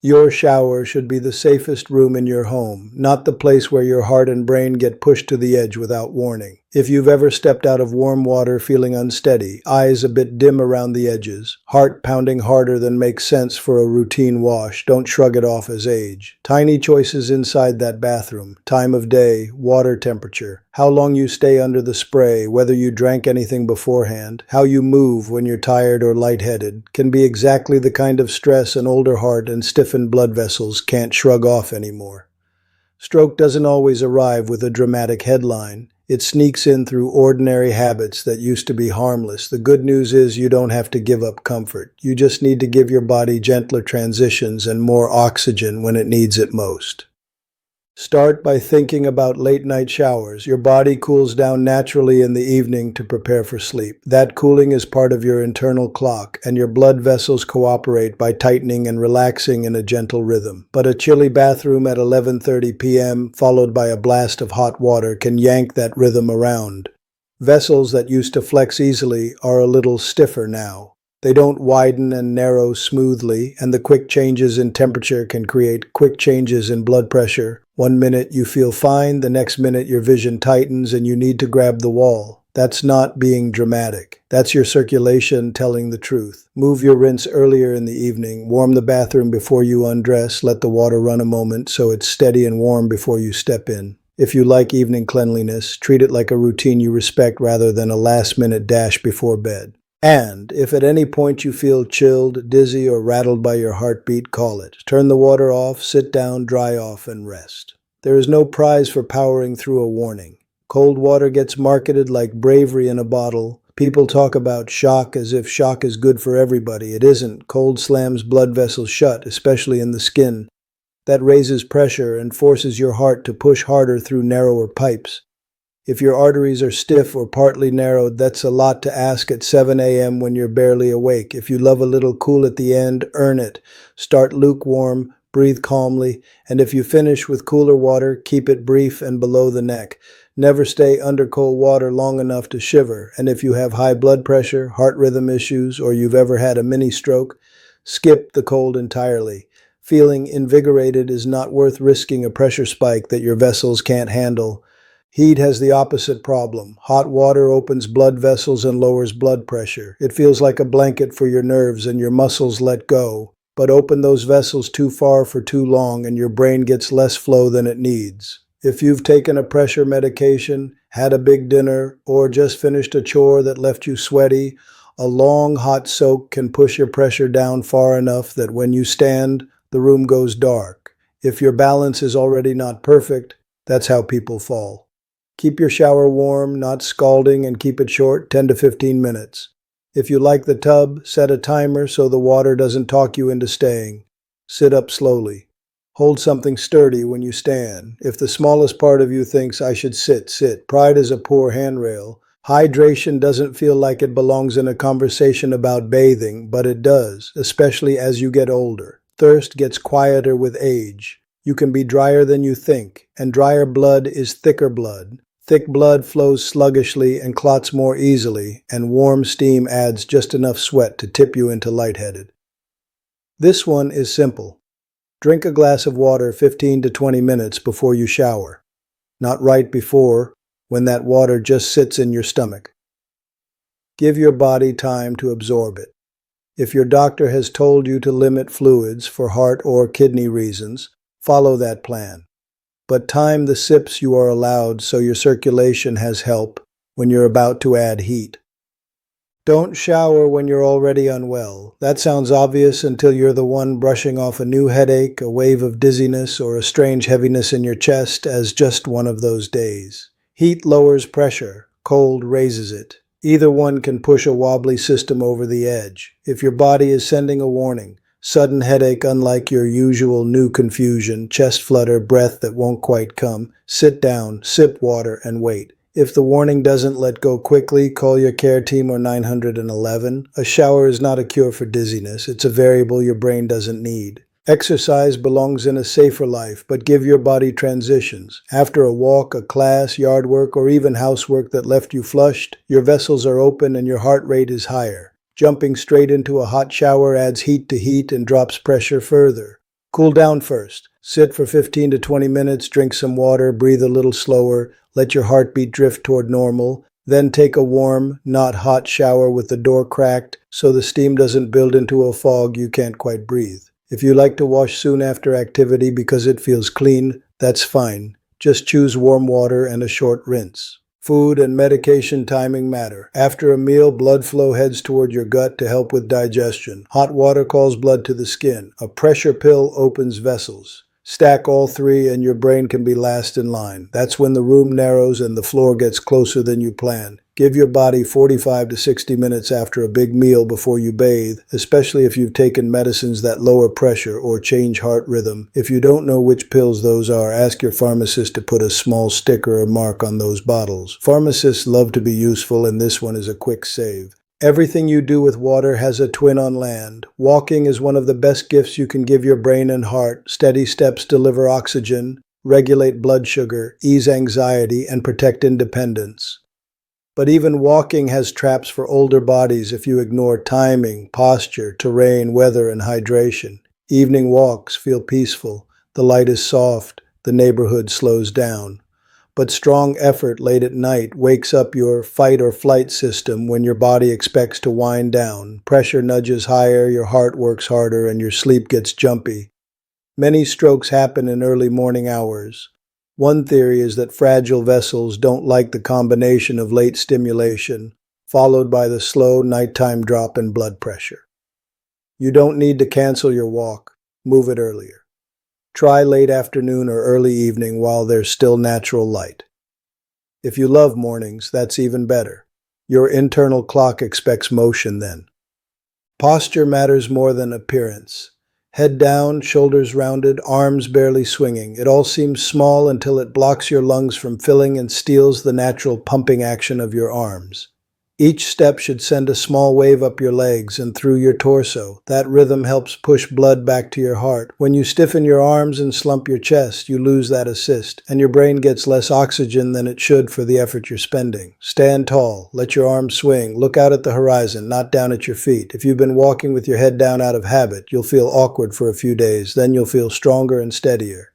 Your shower should be the safest room in your home, not the place where your heart and brain get pushed to the edge without warning. If you've ever stepped out of warm water feeling unsteady, eyes a bit dim around the edges, heart pounding harder than makes sense for a routine wash, don't shrug it off as age. Tiny choices inside that bathroom: time of day, water temperature, how long you stay under the spray, whether you drank anything beforehand, how you move when you're tired or lightheaded, can be exactly the kind of stress an older heart and stiffened blood vessels can't shrug off anymore. Stroke doesn't always arrive with a dramatic headline. It sneaks in through ordinary habits that used to be harmless. The good news is you don't have to give up comfort. You just need to give your body gentler transitions and more oxygen when it needs it most. Start by thinking about late-night showers. Your body cools down naturally in the evening to prepare for sleep. That cooling is part of your internal clock, and your blood vessels cooperate by tightening and relaxing in a gentle rhythm. But a chilly bathroom at 11:30 p.m., followed by a blast of hot water, can yank that rhythm around. Vessels that used to flex easily are a little stiffer now. They don't widen and narrow smoothly, and the quick changes in temperature can create quick changes in blood pressure. One minute you feel fine, the next minute your vision tightens and you need to grab the wall. That's not being dramatic. That's your circulation telling the truth. Move your rinse earlier in the evening. Warm the bathroom before you undress. Let the water run a moment so it's steady and warm before you step in. If you like evening cleanliness, treat it like a routine you respect rather than a last-minute dash before bed. And if at any point you feel chilled, dizzy, or rattled by your heartbeat, call it. Turn the water off, sit down, dry off, and rest. There is no prize for powering through a warning. Cold water gets marketed like bravery in a bottle. People talk about shock as if shock is good for everybody. It isn't. Cold slams blood vessels shut, especially in the skin. That raises pressure and forces your heart to push harder through narrower pipes. If your arteries are stiff or partly narrowed, that's a lot to ask at 7 a.m. when you're barely awake. If you love a little cool at the end, earn it. Start lukewarm, breathe calmly, and if you finish with cooler water, keep it brief and below the neck. Never stay under cold water long enough to shiver, and if you have high blood pressure, heart rhythm issues, or you've ever had a mini stroke, skip the cold entirely. Feeling invigorated is not worth risking a pressure spike that your vessels can't handle. Heat has the opposite problem. Hot water opens blood vessels and lowers blood pressure. It feels like a blanket for your nerves and your muscles let go. But open those vessels too far for too long and your brain gets less flow than it needs. If you've taken a pressure medication, had a big dinner, or just finished a chore that left you sweaty, a long hot soak can push your pressure down far enough that when you stand, the room goes dark. If your balance is already not perfect, that's how people fall. Keep your shower warm, not scalding, and keep it short, 10 to 15 minutes. If you like the tub, set a timer so the water doesn't talk you into staying. Sit up slowly. Hold something sturdy when you stand. If the smallest part of you thinks I should sit, sit. Pride is a poor handrail. Hydration doesn't feel like it belongs in a conversation about bathing, but it does, especially as you get older. Thirst gets quieter with age. You can be drier than you think, and drier blood is thicker blood. Thick blood flows sluggishly and clots more easily, and warm steam adds just enough sweat to tip you into lightheaded. This one is simple. Drink a glass of water 15 to 20 minutes before you shower. Not right before, when that water just sits in your stomach. Give your body time to absorb it. If your doctor has told you to limit fluids for heart or kidney reasons, follow that plan. But time the sips you are allowed so your circulation has help when you're about to add heat. Don't shower when you're already unwell. That sounds obvious until you're the one brushing off a new headache, a wave of dizziness, or a strange heaviness in your chest as just one of those days. Heat lowers pressure, cold raises it. Either one can push a wobbly system over the edge. If your body is sending a warning, sudden headache unlike your usual new confusion, chest flutter, breath that won't quite come, sit down, sip water, and wait. If the warning doesn't let go quickly, call your care team or 911. A shower is not a cure for dizziness. It's a variable your brain doesn't need. Exercise belongs in a safer life, but give your body transitions. After a walk, a class, yard work, or even housework that left you flushed, your vessels are open and your heart rate is higher. Jumping straight into a hot shower adds heat to heat and drops pressure further. Cool down first. Sit for 15 to 20 minutes, drink some water, breathe a little slower, let your heartbeat drift toward normal. Then take a warm, not hot shower with the door cracked so the steam doesn't build into a fog you can't quite breathe. If you like to wash soon after activity because it feels clean, that's fine. Just choose warm water and a short rinse. Food and medication timing matter. After a meal, blood flow heads toward your gut to help with digestion. Hot water calls blood to the skin. A pressure pill opens vessels. Stack all three and your brain can be last in line. That's when the room narrows and the floor gets closer than you planned. Give your body 45 to 60 minutes after a big meal before you bathe, especially if you've taken medicines that lower pressure or change heart rhythm. If you don't know which pills those are, ask your pharmacist to put a small sticker or mark on those bottles. Pharmacists love to be useful, and this one is a quick save. Everything you do with water has a twin on land. Walking is one of the best gifts you can give your brain and heart. Steady steps deliver oxygen, regulate blood sugar, ease anxiety, and protect independence. But even walking has traps for older bodies if you ignore timing, posture, terrain, weather, and hydration. Evening walks feel peaceful. The light is soft. The neighborhood slows down. But strong effort late at night wakes up your fight or flight system when your body expects to wind down. Pressure nudges higher, your heart works harder, and your sleep gets jumpy. Many strokes happen in early morning hours. One theory is that fragile vessels don't like the combination of late stimulation, followed by the slow nighttime drop in blood pressure. You don't need to cancel your walk. Move it earlier. Try late afternoon or early evening while there's still natural light. If you love mornings, that's even better. Your internal clock expects motion then. Posture matters more than appearance. Head down, shoulders rounded, arms barely swinging. It all seems small until it blocks your lungs from filling and steals the natural pumping action of your arms. Each step should send a small wave up your legs and through your torso. That rhythm helps push blood back to your heart. When you stiffen your arms and slump your chest, you lose that assist, and your brain gets less oxygen than it should for the effort you're spending. Stand tall, let your arms swing, look out at the horizon, not down at your feet. If you've been walking with your head down out of habit, you'll feel awkward for a few days, then you'll feel stronger and steadier.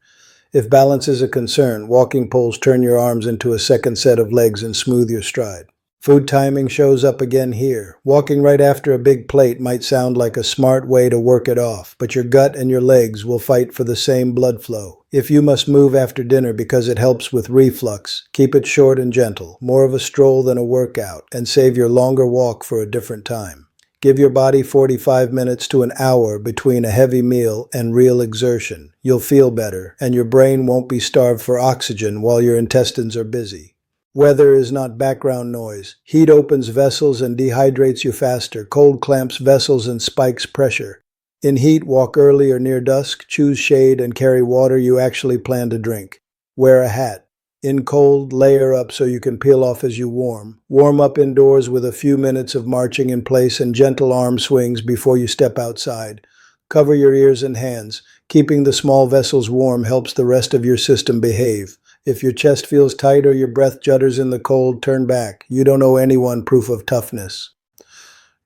If balance is a concern, walking poles turn your arms into a second set of legs and smooth your stride. Food timing shows up again here. Walking right after a big plate might sound like a smart way to work it off, but your gut and your legs will fight for the same blood flow. If you must move after dinner because it helps with reflux, keep it short and gentle, more of a stroll than a workout, and save your longer walk for a different time. Give your body 45 minutes to an hour between a heavy meal and real exertion. You'll feel better, and your brain won't be starved for oxygen while your intestines are busy. Weather is not background noise. Heat opens vessels and dehydrates you faster. Cold clamps vessels and spikes pressure. In heat, walk early or near dusk, choose shade, and carry water you actually plan to drink. Wear a hat. In cold, layer up so you can peel off as you warm. Warm up indoors with a few minutes of marching in place and gentle arm swings before you step outside. Cover your ears and hands. Keeping the small vessels warm helps the rest of your system behave. If your chest feels tight or your breath judders in the cold, turn back. You don't owe anyone proof of toughness.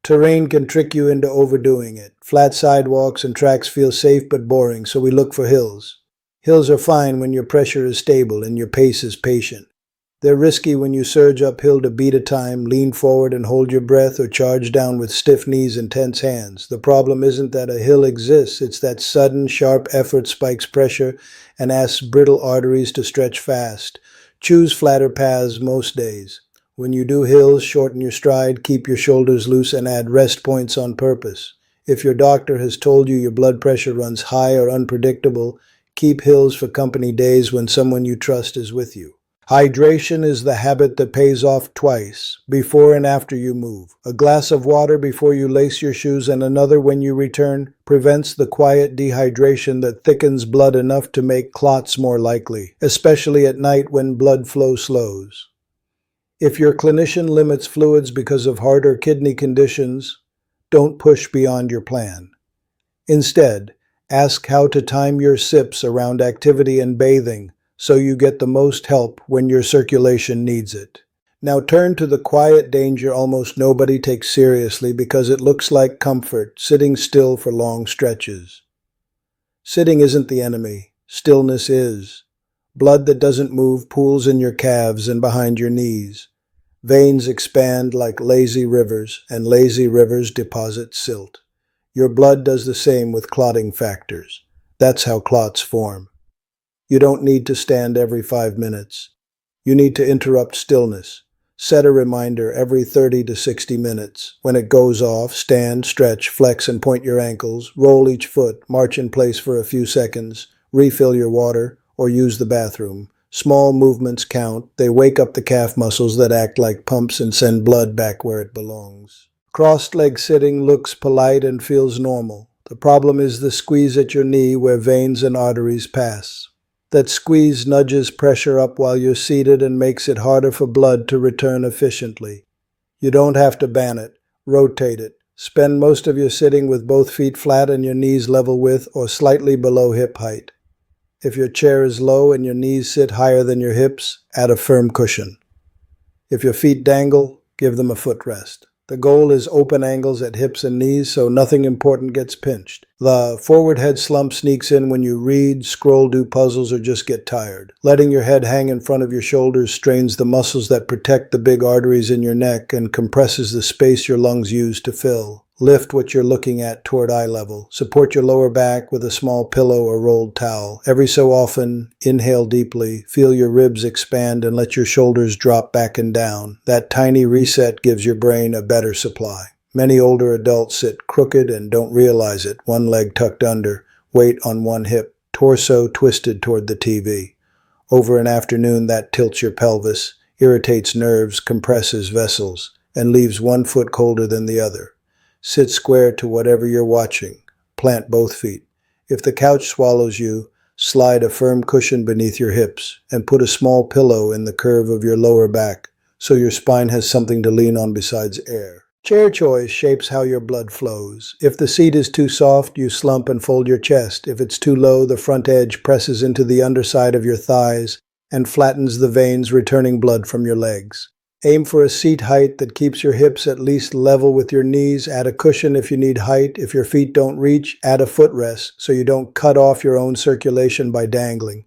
Terrain can trick you into overdoing it. Flat sidewalks and tracks feel safe but boring, so we look for hills. Hills are fine when your pressure is stable and your pace is patient. They're risky when you surge uphill to beat a time, lean forward and hold your breath, or charge down with stiff knees and tense hands. The problem isn't that a hill exists, it's that sudden, sharp effort spikes pressure and asks brittle arteries to stretch fast. Choose flatter paths most days. When you do hills, shorten your stride, keep your shoulders loose, and add rest points on purpose. If your doctor has told you your blood pressure runs high or unpredictable, keep hills for company days when someone you trust is with you. Hydration is the habit that pays off twice, before and after you move. A glass of water before you lace your shoes and another when you return prevents the quiet dehydration that thickens blood enough to make clots more likely, especially at night when blood flow slows. If your clinician limits fluids because of heart or kidney conditions, don't push beyond your plan. Instead, ask how to time your sips around activity and bathing, so you get the most help when your circulation needs it. Now turn to the quiet danger almost nobody takes seriously because it looks like comfort, sitting still for long stretches. Sitting isn't the enemy. Stillness is. Blood that doesn't move pools in your calves and behind your knees. Veins expand like lazy rivers, and lazy rivers deposit silt. Your blood does the same with clotting factors. That's how clots form. You don't need to stand every 5 minutes. You need to interrupt stillness. Set a reminder every 30 to 60 minutes. When it goes off, stand, stretch, flex, and point your ankles. Roll each foot, march in place for a few seconds, refill your water, or use the bathroom. Small movements count. They wake up the calf muscles that act like pumps and send blood back where it belongs. Crossed-leg sitting looks polite and feels normal. The problem is the squeeze at your knee where veins and arteries pass. That squeeze nudges pressure up while you're seated and makes it harder for blood to return efficiently. You don't have to ban it. Rotate it. Spend most of your sitting with both feet flat and your knees level with or slightly below hip height. If your chair is low and your knees sit higher than your hips, add a firm cushion. If your feet dangle, give them a footrest. The goal is open angles at hips and knees so nothing important gets pinched. The forward head slump sneaks in when you read, scroll, do puzzles, or just get tired. Letting your head hang in front of your shoulders strains the muscles that protect the big arteries in your neck and compresses the space your lungs use to fill. Lift what you're looking at toward eye level. Support your lower back with a small pillow or rolled towel. Every so often, inhale deeply, feel your ribs expand and let your shoulders drop back and down. That tiny reset gives your brain a better supply. Many older adults sit crooked and don't realize it, one leg tucked under, weight on one hip, torso twisted toward the TV. Over an afternoon, that tilts your pelvis, irritates nerves, compresses vessels, and leaves one foot colder than the other. Sit square to whatever you're watching. Plant both feet. If the couch swallows you, slide a firm cushion beneath your hips and put a small pillow in the curve of your lower back so your spine has something to lean on besides air. Chair choice shapes how your blood flows. If the seat is too soft, you slump and fold your chest. If it's too low, the front edge presses into the underside of your thighs and flattens the veins, returning blood from your legs. Aim for a seat height that keeps your hips at least level with your knees. Add a cushion if you need height. If your feet don't reach, add a footrest so you don't cut off your own circulation by dangling.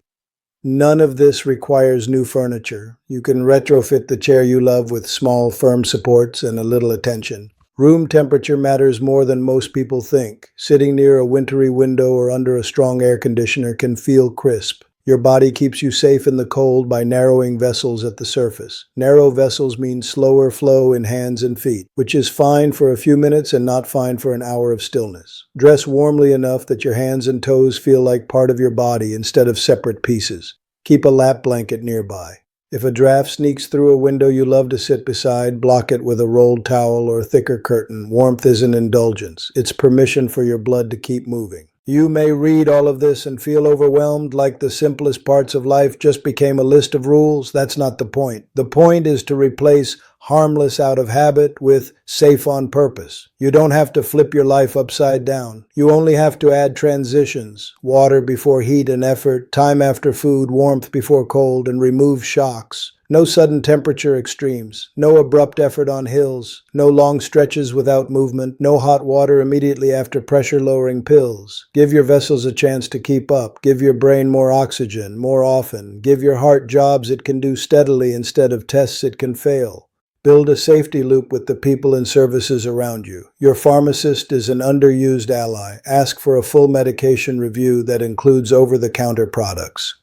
None of this requires new furniture. You can retrofit the chair you love with small, firm supports and a little attention. Room temperature matters more than most people think. Sitting near a wintry window or under a strong air conditioner can feel crisp. Your body keeps you safe in the cold by narrowing vessels at the surface. Narrow vessels mean slower flow in hands and feet, which is fine for a few minutes and not fine for an hour of stillness. Dress warmly enough that your hands and toes feel like part of your body instead of separate pieces. Keep a lap blanket nearby. If a draft sneaks through a window you love to sit beside, block it with a rolled towel or a thicker curtain. Warmth isn't indulgence. It's permission for your blood to keep moving. You may read all of this and feel overwhelmed like the simplest parts of life just became a list of rules. That's not the point. The point is to replace harmless out of habit with safe on purpose. You don't have to flip your life upside down. You only have to add transitions. Water before heat and effort, time after food, warmth before cold, and remove shocks. No sudden temperature extremes, no abrupt effort on hills, no long stretches without movement, no hot water immediately after pressure-lowering pills. Give your vessels a chance to keep up. Give your brain more oxygen, more often. Give your heart jobs it can do steadily instead of tests it can fail. Build a safety loop with the people and services around you. Your pharmacist is an underused ally. Ask for a full medication review that includes over-the-counter products.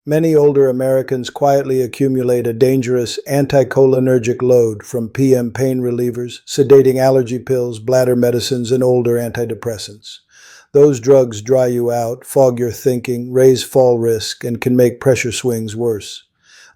Many older Americans quietly accumulate a dangerous anticholinergic load from PM pain relievers, sedating allergy pills, bladder medicines, and older antidepressants. Those drugs dry you out, fog your thinking, raise fall risk, and can make pressure swings worse.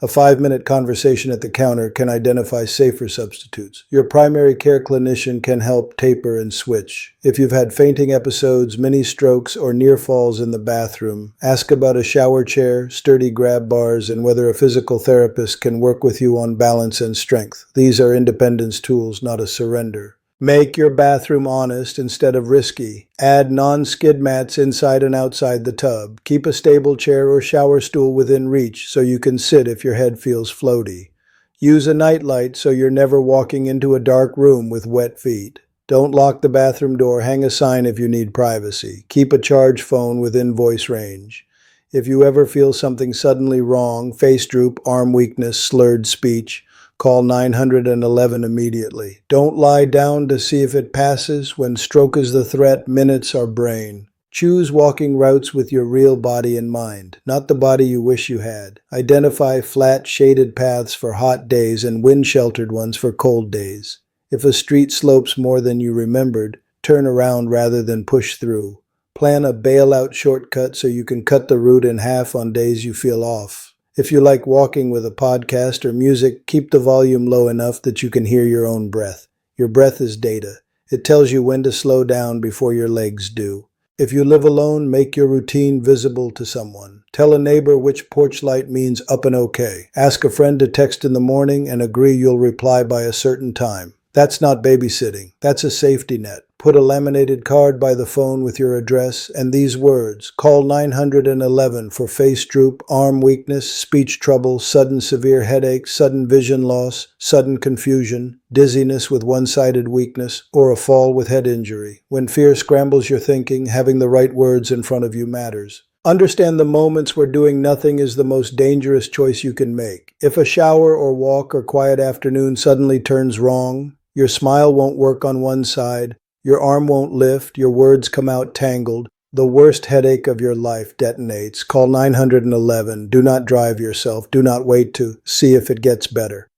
A 5-minute conversation at the counter can identify safer substitutes. Your primary care clinician can help taper and switch. If you've had fainting episodes, mini strokes, or near falls in the bathroom, ask about a shower chair, sturdy grab bars, and whether a physical therapist can work with you on balance and strength. These are independence tools, not a surrender. Make your bathroom honest instead of risky. Add non-skid mats inside and outside the tub. Keep a stable chair or shower stool within reach so you can sit if your head feels floaty. Use a nightlight so you're never walking into a dark room with wet feet. Don't lock the bathroom door. Hang a sign if you need privacy. Keep a charge phone within voice range. If you ever feel something suddenly wrong, face droop, arm weakness, slurred speech, call 911 immediately. Don't lie down to see if it passes. When stroke is the threat, minutes are brain. Choose walking routes with your real body in mind, not the body you wish you had. Identify flat, shaded paths for hot days and wind-sheltered ones for cold days. If a street slopes more than you remembered, turn around rather than push through. Plan a bailout shortcut so you can cut the route in half on days you feel off. If you like walking with a podcast or music, keep the volume low enough that you can hear your own breath. Your breath is data. It tells you when to slow down before your legs do. If you live alone, make your routine visible to someone. Tell a neighbor which porch light means up and okay. Ask a friend to text in the morning and agree you'll reply by a certain time. That's not babysitting. That's a safety net. Put a laminated card by the phone with your address and these words. Call 911 for face droop, arm weakness, speech trouble, sudden severe headache, sudden vision loss, sudden confusion, dizziness with one-sided weakness, or a fall with head injury. When fear scrambles your thinking, having the right words in front of you matters. Understand the moments where doing nothing is the most dangerous choice you can make. If a shower or walk or quiet afternoon suddenly turns wrong, your smile won't work on one side, your arm won't lift, your words come out tangled, the worst headache of your life detonates. Call 911. Do not drive yourself. Do not wait to see if it gets better.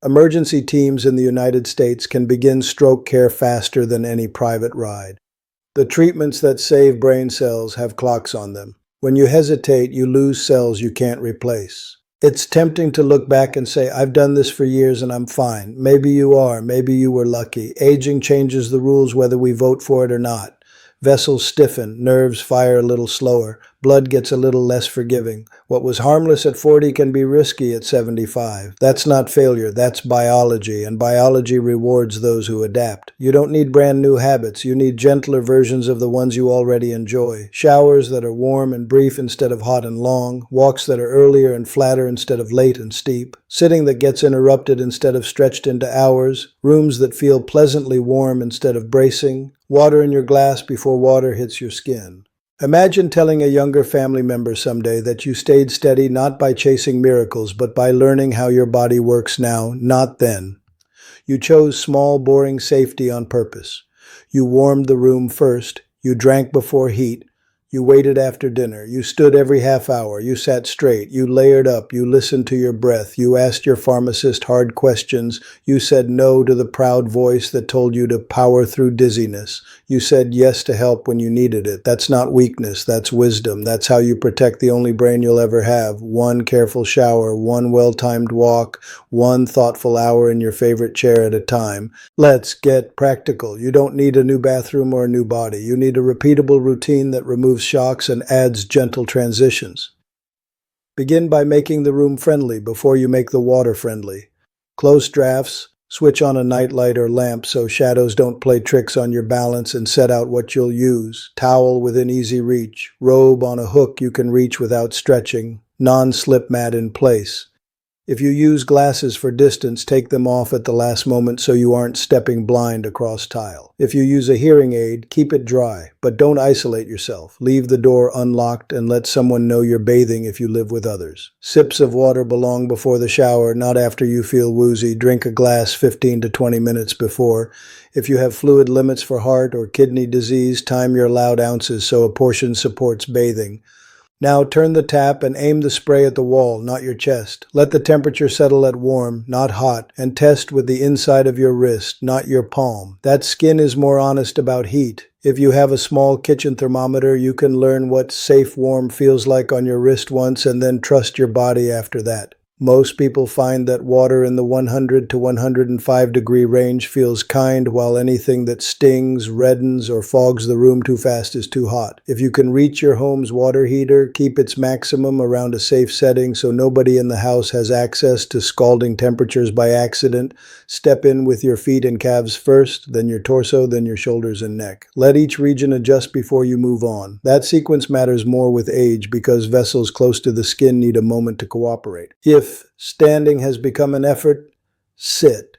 Emergency teams in the United States can begin stroke care faster than any private ride. The treatments that save brain cells have clocks on them. When you hesitate, you lose cells you can't replace. It's tempting to look back and say, I've done this for years and I'm fine. Maybe you are. Maybe you were lucky. Aging changes the rules whether we vote for it or not. Vessels stiffen, nerves fire a little slower, blood gets a little less forgiving. What was harmless at 40 can be risky at 75. That's not failure, that's biology, and biology rewards those who adapt. You don't need brand new habits, you need gentler versions of the ones you already enjoy. Showers that are warm and brief instead of hot and long, walks that are earlier and flatter instead of late and steep, sitting that gets interrupted instead of stretched into hours, rooms that feel pleasantly warm instead of bracing, water in your glass before water hits your skin. Imagine telling a younger family member someday that you stayed steady not by chasing miracles, but by learning how your body works now, not then. You chose small, boring safety on purpose. You warmed the room first. You drank before heat. You waited after dinner. You stood every half hour. You sat straight. You layered up. You listened to your breath. You asked your pharmacist hard questions. You said no to the proud voice that told you to power through dizziness. You said yes to help when you needed it. That's not weakness. That's wisdom. That's how you protect the only brain you'll ever have. One careful shower, one well-timed walk, one thoughtful hour in your favorite chair at a time. Let's get practical. You don't need a new bathroom or a new body. You need a repeatable routine that removes shocks and adds gentle transitions. Begin by making the room friendly before you make the water friendly. Close drafts, switch on a nightlight or lamp so shadows don't play tricks on your balance, and set out what you'll use. Towel within easy reach, robe on a hook you can reach without stretching, non-slip mat in place. If you use glasses for distance, take them off at the last moment so you aren't stepping blind across tile. If you use a hearing aid, keep it dry, but don't isolate yourself. Leave the door unlocked and let someone know you're bathing if you live with others. Sips of water belong before the shower, not after you feel woozy. Drink a glass 15 to 20 minutes before. If you have fluid limits for heart or kidney disease, time your allowed ounces so a portion supports bathing. Now turn the tap and aim the spray at the wall, not your chest. Let the temperature settle at warm, not hot, and test with the inside of your wrist, not your palm. That skin is more honest about heat. If you have a small kitchen thermometer, you can learn what safe warm feels like on your wrist once and then trust your body after that. Most people find that water in the 100 to 105 degree range feels kind, while anything that stings, reddens, or fogs the room too fast is too hot. If you can reach your home's water heater, keep its maximum around a safe setting so nobody in the house has access to scalding temperatures by accident. Step in with your feet and calves first, then your torso, then your shoulders and neck. Let each region adjust before you move on. That sequence matters more with age because vessels close to the skin need a moment to cooperate. If standing has become an effort, sit.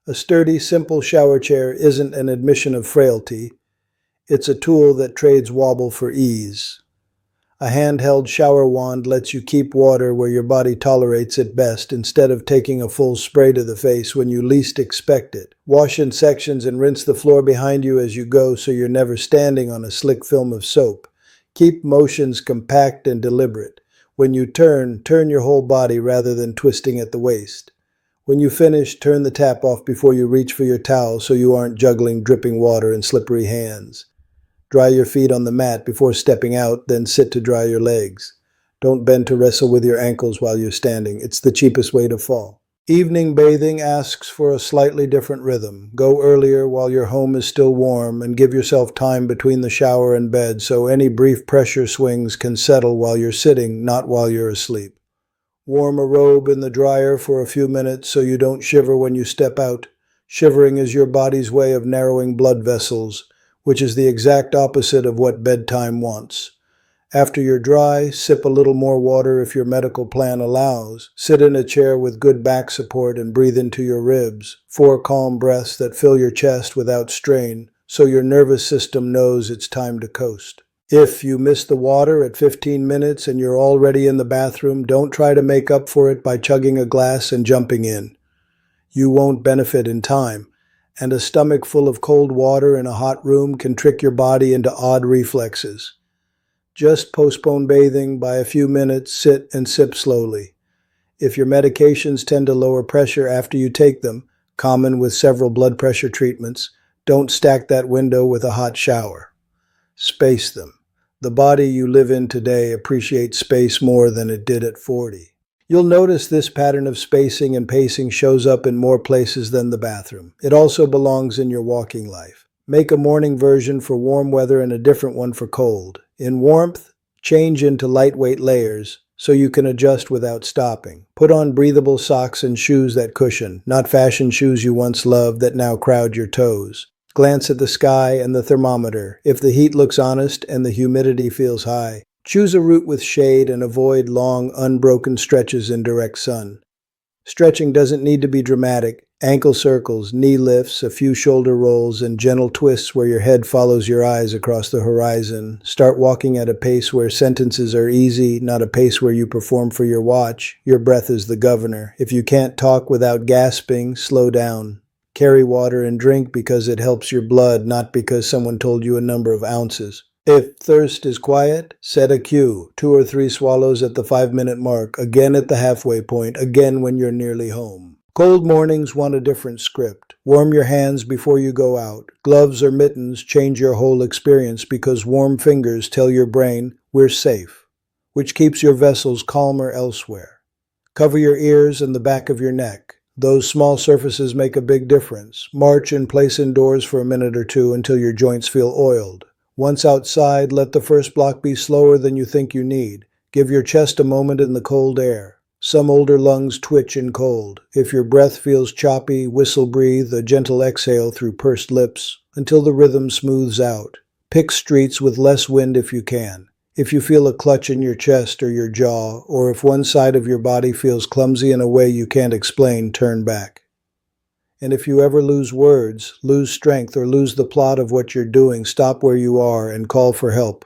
A sturdy, simple shower chair isn't an admission of frailty. It's a tool that trades wobble for ease. A handheld shower wand lets you keep water where your body tolerates it best instead of taking a full spray to the face when you least expect it. Wash in sections and rinse the floor behind you as you go so you're never standing on a slick film of soap. Keep motions compact and deliberate. When you turn your whole body rather than twisting at the waist. When you finish, turn the tap off before you reach for your towel so you aren't juggling dripping water and slippery hands. Dry your feet on the mat before stepping out, then sit to dry your legs. Don't bend to wrestle with your ankles while you're standing. It's the cheapest way to fall. Evening bathing asks for a slightly different rhythm. Go earlier while your home is still warm and give yourself time between the shower and bed so any brief pressure swings can settle while you're sitting, not while you're asleep. Warm a robe in the dryer for a few minutes so you don't shiver when you step out. Shivering is your body's way of narrowing blood vessels, which is the exact opposite of what bedtime wants. After you're dry, sip a little more water if your medical plan allows. Sit in a chair with good back support and breathe into your ribs. 4 calm breaths that fill your chest without strain, so your nervous system knows it's time to coast. If you miss the water at 15 minutes and you're already in the bathroom, don't try to make up for it by chugging a glass and jumping in. You won't benefit in time, and a stomach full of cold water in a hot room can trick your body into odd reflexes. Just postpone bathing by a few minutes, sit and sip slowly. If your medications tend to lower pressure after you take them, common with several blood pressure treatments, don't stack that window with a hot shower. Space them. The body you live in today appreciates space more than it did at 40. You'll notice this pattern of spacing and pacing shows up in more places than the bathroom. It also belongs in your walking life. Make a morning version for warm weather and a different one for cold. In warmth, change into lightweight layers so you can adjust without stopping. Put on breathable socks and shoes that cushion, not fashion shoes you once loved that now crowd your toes. Glance at the sky and the thermometer. If the heat looks honest and the humidity feels high, choose a route with shade and avoid long, unbroken stretches in direct sun. Stretching doesn't need to be dramatic. Ankle circles, knee lifts, a few shoulder rolls, and gentle twists where your head follows your eyes across the horizon. Start walking at a pace where sentences are easy, not a pace where you perform for your watch. Your breath is the governor. If you can't talk without gasping, slow down. Carry water and drink because it helps your blood, not because someone told you a number of ounces. If thirst is quiet, set a cue. 2 or 3 swallows at the 5-minute mark, again at the halfway point, again when you're nearly home. Cold mornings want a different script. Warm your hands before you go out. Gloves or mittens change your whole experience because warm fingers tell your brain, we're safe, which keeps your vessels calmer elsewhere. Cover your ears and the back of your neck. Those small surfaces make a big difference. March in place indoors for a minute or two until your joints feel oiled. Once outside, let the first block be slower than you think you need. Give your chest a moment in the cold air. Some older lungs twitch in cold. If your breath feels choppy, whistle breathe, a gentle exhale through pursed lips until the rhythm smooths out. Pick streets with less wind if you can. If you feel a clutch in your chest or your jaw, or if one side of your body feels clumsy in a way you can't explain, turn back. And if you ever lose words, lose strength, or lose the plot of what you're doing, stop where you are and call for help.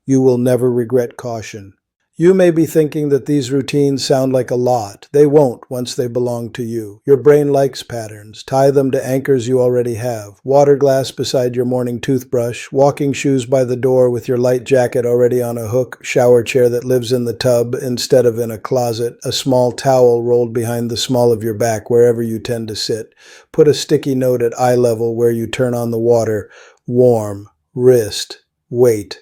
You will never regret caution. You may be thinking that these routines sound like a lot. They won't once they belong to you. Your brain likes patterns. Tie them to anchors you already have. Water glass beside your morning toothbrush, walking shoes by the door with your light jacket already on a hook, shower chair that lives in the tub instead of in a closet, a small towel rolled behind the small of your back wherever you tend to sit. Put a sticky note at eye level where you turn on the water, warm, wrist, wait,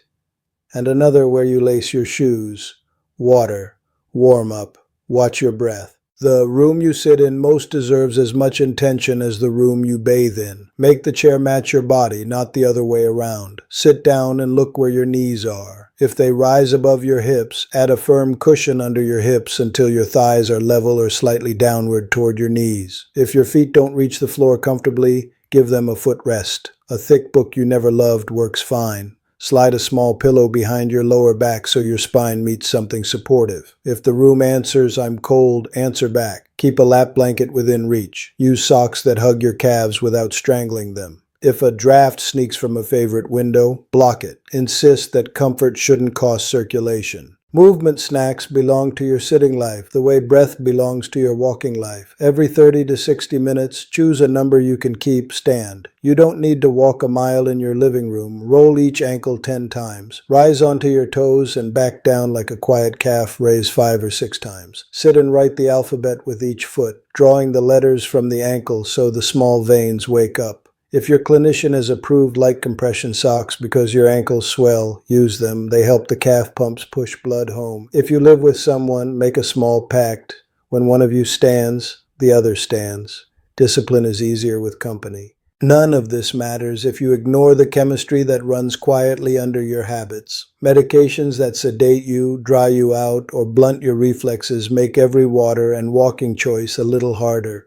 and another where you lace your shoes. Water, warm up, watch your breath. The room you sit in most deserves as much intention as the room you bathe in. Make the chair match your body, not the other way around. Sit down and look where your knees are. If they rise above your hips, add a firm cushion under your hips until your thighs are level or slightly downward toward your knees. If your feet don't reach the floor comfortably, give them a footrest. A thick book you never loved works fine. Slide a small pillow behind your lower back so your spine meets something supportive. If the room answers, "I'm cold," answer back. Keep a lap blanket within reach. Use socks that hug your calves without strangling them. If a draft sneaks from a favorite window, block it. Insist that comfort shouldn't cost circulation. Movement snacks belong to your sitting life, the way breath belongs to your walking life. Every 30 to 60 minutes, choose a number you can keep, stand. You don't need to walk a mile in your living room. Roll each ankle 10 times. Rise onto your toes and back down like a quiet calf, raise 5 or 6 times. Sit and write the alphabet with each foot, drawing the letters from the ankle so the small veins wake up. If your clinician has approved light compression socks because your ankles swell, use them. They help the calf pumps push blood home. If you live with someone, make a small pact. When one of you stands, the other stands. Discipline is easier with company. None of this matters if you ignore the chemistry that runs quietly under your habits. Medications that sedate you, dry you out, or blunt your reflexes make every water and walking choice a little harder.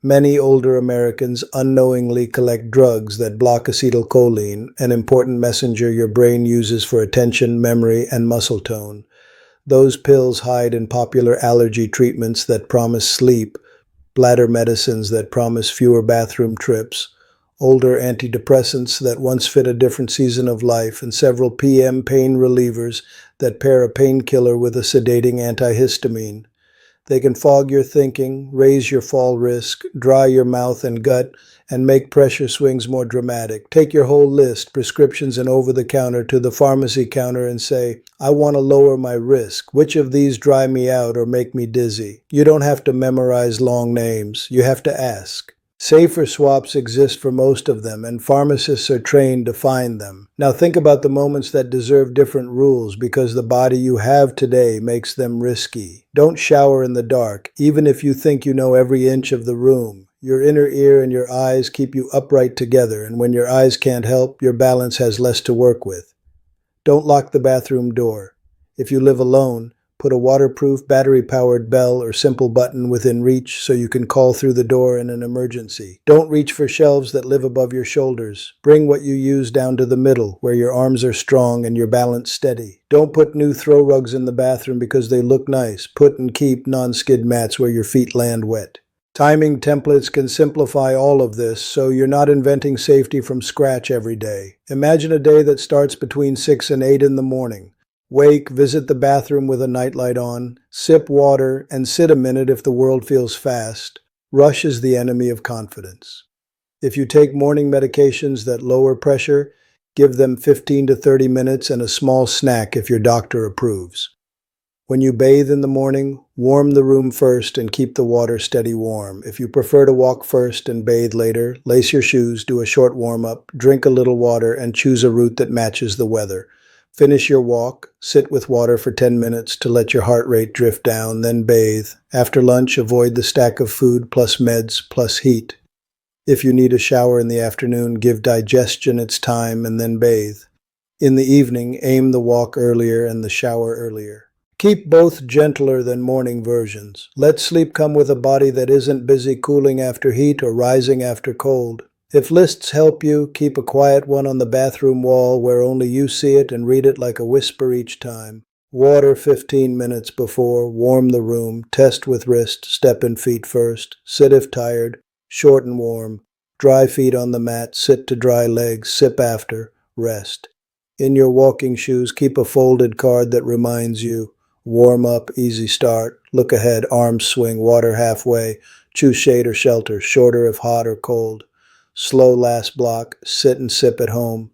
Many older Americans unknowingly collect drugs that block acetylcholine, an important messenger your brain uses for attention, memory, and muscle tone. Those pills hide in popular allergy treatments that promise sleep, bladder medicines that promise fewer bathroom trips, older antidepressants that once fit a different season of life, and several PM pain relievers that pair a painkiller with a sedating antihistamine. They can fog your thinking, raise your fall risk, dry your mouth and gut, and make pressure swings more dramatic. Take your whole list, prescriptions and over-the-counter, to the pharmacy counter and say, "I want to lower my risk. Which of these dry me out or make me dizzy?" You don't have to memorize long names. You have to ask. Safer swaps exist for most of them, and pharmacists are trained to find them. Now think about the moments that deserve different rules because the body you have today makes them risky. Don't shower in the dark, even if you think you know every inch of the room. Your inner ear and your eyes keep you upright together, and when your eyes can't help, your balance has less to work with. Don't lock the bathroom door. If you live alone, put a waterproof, battery-powered bell or simple button within reach so you can call through the door in an emergency. Don't reach for shelves that live above your shoulders. Bring what you use down to the middle, where your arms are strong and your balance steady. Don't put new throw rugs in the bathroom because they look nice. Put and keep non-skid mats where your feet land wet. Timing templates can simplify all of this, so you're not inventing safety from scratch every day. Imagine a day that starts between 6 and 8 in the morning. Wake, visit the bathroom with a nightlight on, sip water, and sit a minute if the world feels fast. Rush is the enemy of confidence. If you take morning medications that lower pressure, give them 15 to 30 minutes and a small snack if your doctor approves. When you bathe in the morning, warm the room first and keep the water steady warm. If you prefer to walk first and bathe later, lace your shoes, do a short warm-up, drink a little water, and choose a route that matches the weather. Finish your walk, sit with water for 10 minutes to let your heart rate drift down, then bathe. After lunch, avoid the stack of food plus meds plus heat. If you need a shower in the afternoon, give digestion its time and then bathe. In the evening, aim the walk earlier and the shower earlier. Keep both gentler than morning versions. Let sleep come with a body that isn't busy cooling after heat or rising after cold. If lists help you, keep a quiet one on the bathroom wall where only you see it and read it like a whisper each time. Water 15 minutes before, warm the room, test with wrist, step and feet first, sit if tired, short and warm, dry feet on the mat, sit to dry legs, sip after, rest. In your walking shoes, keep a folded card that reminds you, warm up, easy start, look ahead, arms swing, water halfway, choose shade or shelter, shorter if hot or cold. Slow last block, sit and sip at home.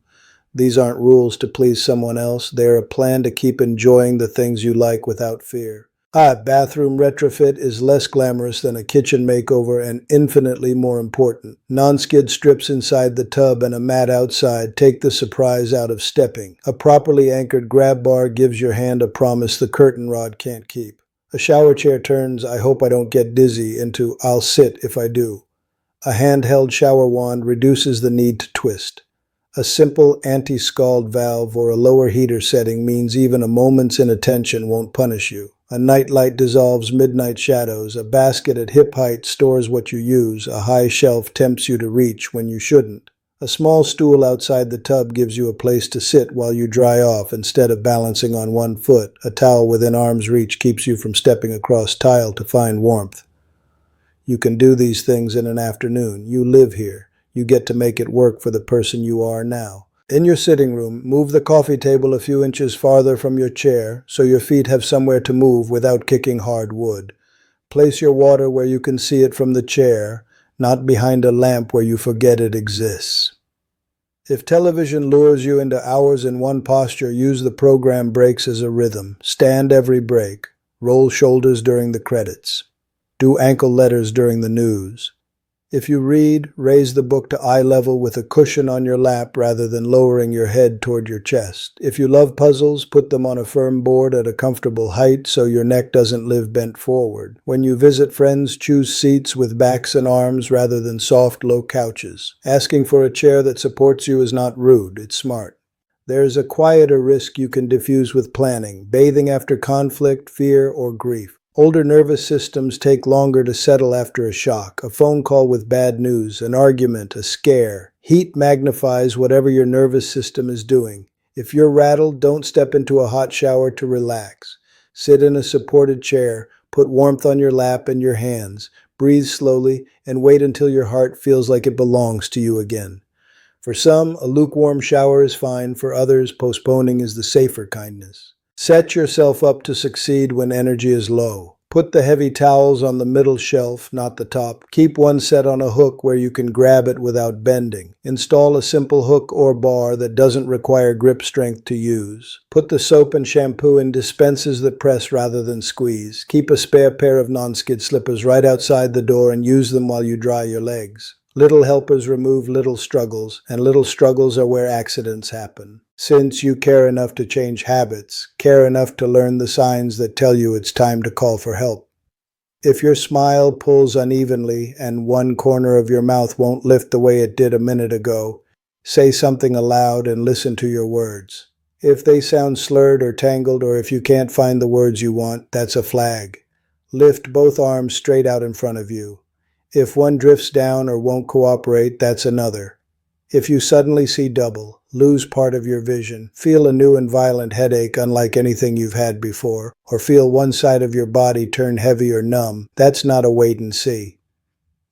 These aren't rules to please someone else. They're a plan to keep enjoying the things you like without fear. Bathroom retrofit is less glamorous than a kitchen makeover and infinitely more important. Non-skid strips inside the tub and a mat outside take the surprise out of stepping. A properly anchored grab bar gives your hand a promise the curtain rod can't keep. A shower chair turns "I hope I don't get dizzy" into "I'll sit if I do." A handheld shower wand reduces the need to twist. A simple anti-scald valve or a lower heater setting means even a moment's inattention won't punish you. A nightlight dissolves midnight shadows. A basket at hip height stores what you use. A high shelf tempts you to reach when you shouldn't. A small stool outside the tub gives you a place to sit while you dry off instead of balancing on one foot. A towel within arm's reach keeps you from stepping across tile to find warmth. You can do these things in an afternoon. You live here. You get to make it work for the person you are now. In your sitting room, move the coffee table a few inches farther from your chair so your feet have somewhere to move without kicking hard wood. Place your water where you can see it from the chair, not behind a lamp where you forget it exists. If television lures you into hours in one posture, use the program breaks as a rhythm. Stand every break. Roll shoulders during the credits. Do ankle letters during the news. If you read, raise the book to eye level with a cushion on your lap rather than lowering your head toward your chest. If you love puzzles, put them on a firm board at a comfortable height so your neck doesn't live bent forward. When you visit friends, choose seats with backs and arms rather than soft, low couches. Asking for a chair that supports you is not rude, it's smart. There is a quieter risk you can diffuse with planning, bathing after conflict, fear, or grief. Older nervous systems take longer to settle after a shock, a phone call with bad news, an argument, a scare. Heat magnifies whatever your nervous system is doing. If you're rattled, don't step into a hot shower to relax. Sit in a supported chair, put warmth on your lap and your hands, breathe slowly, and wait until your heart feels like it belongs to you again. For some, a lukewarm shower is fine. For others, postponing is the safer kindness. Set yourself up to succeed when energy is low. Put the heavy towels on the middle shelf, not the top. Keep one set on a hook where you can grab it without bending. Install a simple hook or bar that doesn't require grip strength to use. Put the soap and shampoo in dispensers that press rather than squeeze. Keep a spare pair of non-skid slippers right outside the door and use them while you dry your legs. Little helpers remove little struggles, and little struggles are where accidents happen. Since you care enough to change habits, care enough to learn the signs that tell you it's time to call for help. If your smile pulls unevenly and one corner of your mouth won't lift the way it did a minute ago, say something aloud and listen to your words. If they sound slurred or tangled, or if you can't find the words you want, that's a flag. Lift both arms straight out in front of you. If one drifts down or won't cooperate, that's another. If you suddenly see double, lose part of your vision, feel a new and violent headache unlike anything you've had before, or feel one side of your body turn heavy or numb, that's not a wait and see.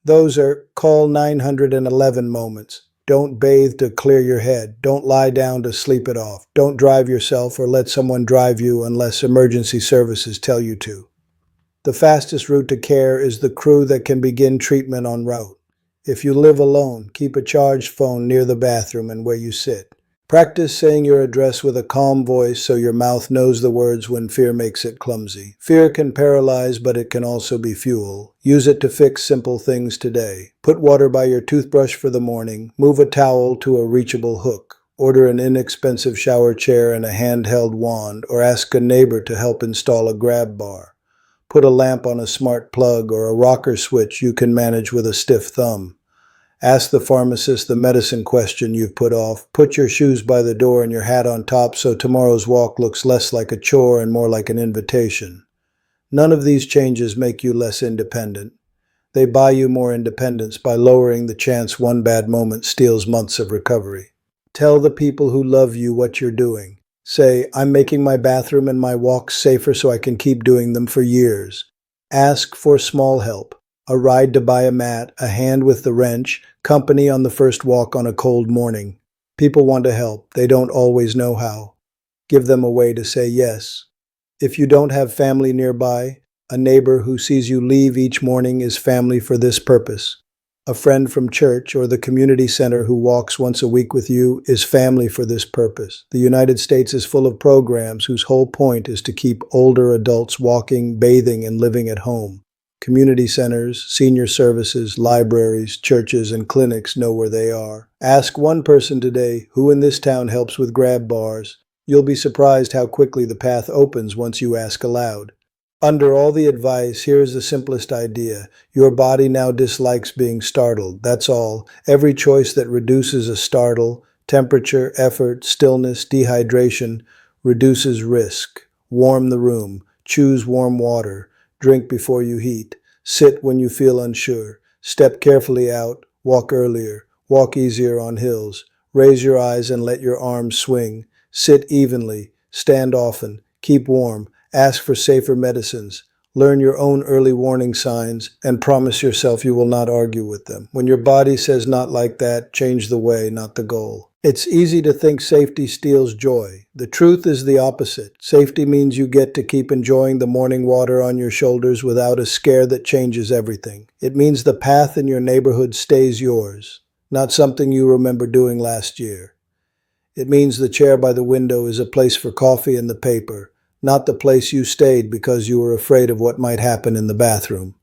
Those are call 911 moments. Don't bathe to clear your head. Don't lie down to sleep it off. Don't drive yourself or let someone drive you unless emergency services tell you to. The fastest route to care is the crew that can begin treatment en route. If you live alone, keep a charged phone near the bathroom and where you sit. Practice saying your address with a calm voice so your mouth knows the words when fear makes it clumsy. Fear can paralyze, but it can also be fuel. Use it to fix simple things today. Put water by your toothbrush for the morning. Move a towel to a reachable hook. Order an inexpensive shower chair and a handheld wand, or ask a neighbor to help install a grab bar. Put a lamp on a smart plug or a rocker switch you can manage with a stiff thumb. Ask the pharmacist the medicine question you've put off. Put your shoes by the door and your hat on top so tomorrow's walk looks less like a chore and more like an invitation. None of these changes make you less independent. They buy you more independence by lowering the chance one bad moment steals months of recovery. Tell the people who love you what you're doing. Say, I'm making my bathroom and my walks safer so I can keep doing them for years. Ask for small help. A ride to buy a mat, a hand with the wrench, company on the first walk on a cold morning. People want to help. They don't always know how. Give them a way to say yes. If you don't have family nearby, a neighbor who sees you leave each morning is family for this purpose. A friend from church or the community center who walks once a week with you is family for this purpose. The United States is full of programs whose whole point is to keep older adults walking, bathing, and living at home. Community centers, senior services, libraries, churches, and clinics know where they are. Ask one person today who in this town helps with grab bars. You'll be surprised how quickly the path opens once you ask aloud. Under all the advice, here is the simplest idea. Your body now dislikes being startled. That's all. Every choice that reduces a startle, temperature, effort, stillness, dehydration, reduces risk. Warm the room. Choose warm water. Drink before you heat. Sit when you feel unsure. Step carefully out. Walk earlier. Walk easier on hills. Raise your eyes and let your arms swing. Sit evenly. Stand often. Keep warm. Ask for safer medicines. Learn your own early warning signs and promise yourself you will not argue with them. When your body says not like that, change the way, not the goal. It's easy to think safety steals joy. The truth is the opposite. Safety means you get to keep enjoying the morning water on your shoulders without a scare that changes everything. It means the path in your neighborhood stays yours, not something you remember doing last year. It means the chair by the window is a place for coffee and the paper, not the place you stayed because you were afraid of what might happen in the bathroom.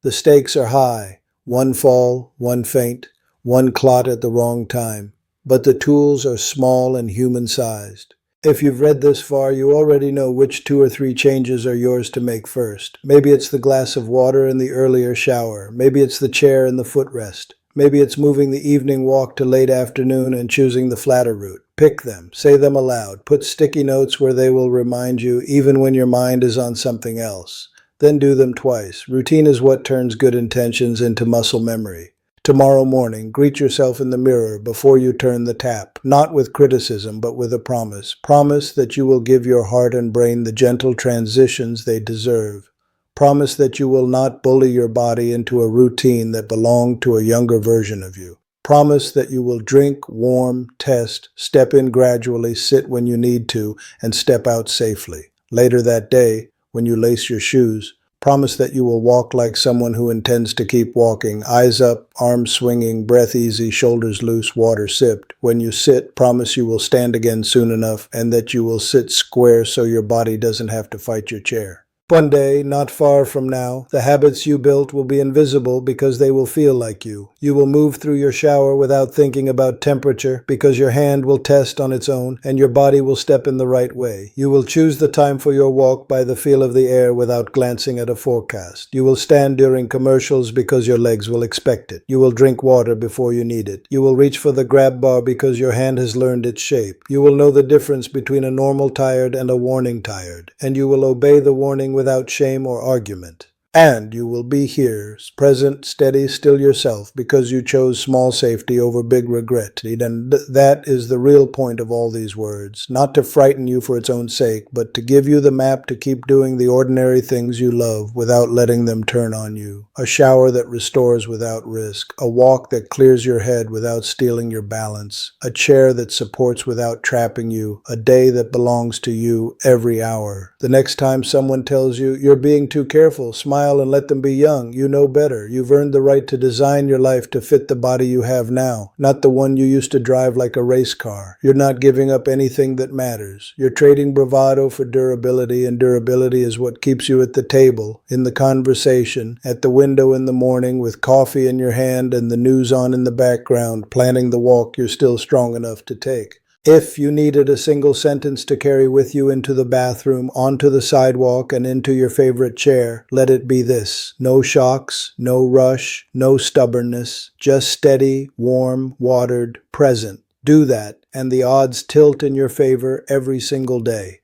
The stakes are high. One fall, one faint, one clot at the wrong time. But the tools are small and human-sized. If you've read this far, you already know which 2 or 3 changes are yours to make first. Maybe it's the glass of water in the earlier shower. Maybe it's the chair in the footrest. Maybe it's moving the evening walk to late afternoon and choosing the flatter route. Pick them. Say them aloud. Put sticky notes where they will remind you even when your mind is on something else. Then do them twice. Routine is what turns good intentions into muscle memory. Tomorrow morning, greet yourself in the mirror before you turn the tap, not with criticism, but with a promise. Promise that you will give your heart and brain the gentle transitions they deserve. Promise that you will not bully your body into a routine that belonged to a younger version of you. Promise that you will drink, warm, test, step in gradually, sit when you need to, and step out safely. Later that day, when you lace your shoes, promise that you will walk like someone who intends to keep walking, eyes up, arms swinging, breath easy, shoulders loose, water sipped. When you sit, promise you will stand again soon enough and that you will sit square so your body doesn't have to fight your chair. One day, not far from now, the habits you built will be invisible because they will feel like you. You will move through your shower without thinking about temperature because your hand will test on its own and your body will step in the right way. You will choose the time for your walk by the feel of the air without glancing at a forecast. You will stand during commercials because your legs will expect it. You will drink water before you need it. You will reach for the grab bar because your hand has learned its shape. You will know the difference between a normal tired and a warning tired, and you will obey the warning without shame or argument. And you will be here, present, steady, still yourself, because you chose small safety over big regret. And that is the real point of all these words, not to frighten you for its own sake, but to give you the map to keep doing the ordinary things you love without letting them turn on you. A shower that restores without risk, a walk that clears your head without stealing your balance, a chair that supports without trapping you, a day that belongs to you every hour. The next time someone tells you, you're being too careful, smile and let them be young. You know better. You've earned the right to design your life to fit the body you have now, not the one you used to drive like a race car. You're not giving up anything that matters. You're trading bravado for durability, and durability is what keeps you at the table, in the conversation, at the window in the morning with coffee in your hand and the news on in the background, planning the walk you're still strong enough to take. If you needed a single sentence to carry with you into the bathroom, onto the sidewalk, and into your favorite chair, let it be this: no shocks, no rush, no stubbornness, just steady, warm, watered, present. Do that, and the odds tilt in your favor every single day.